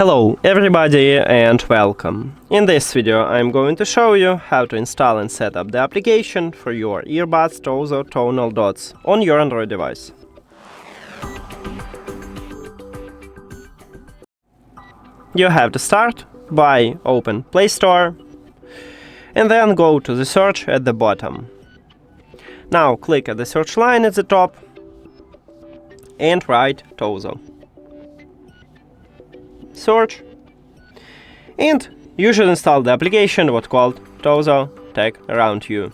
Hello everybody and welcome. In this video I'm going to show you how to install and set up the application for your earbuds TOZO Tonal dots on your Android device. You have to start by open Play Store and then go to the search at the bottom. Now click at the search line at the top and write TOZO. Search, and you should install the application what's called TOZO Tech Around You.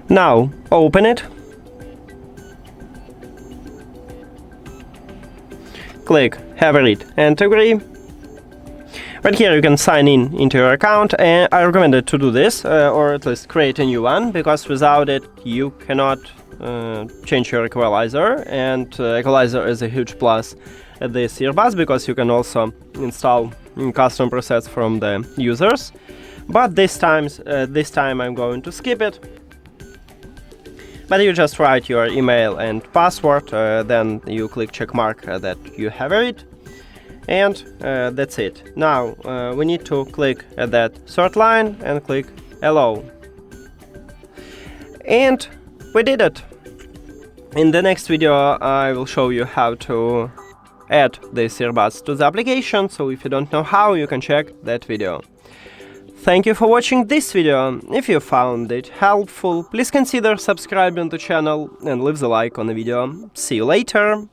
Now open it. Click Have a read and agree. Right here you can sign in into your account, and I recommend it to do this, or at least create a new one, because without it you cannot change your equalizer, and equalizer is a huge plus at this earbuds because you can also install custom presets from the users. But this time I'm going to skip it. But you just write your email and password, then you click check mark that you have it, and that's it. Now we need to click at that third line and click Allow. And we did it. In the next video I will show you how to add these earbuds to the application, so if you don't know how, you can check that video. Thank you for watching this video. If you found it helpful, please consider subscribing to the channel and leave the like on the video. See you later!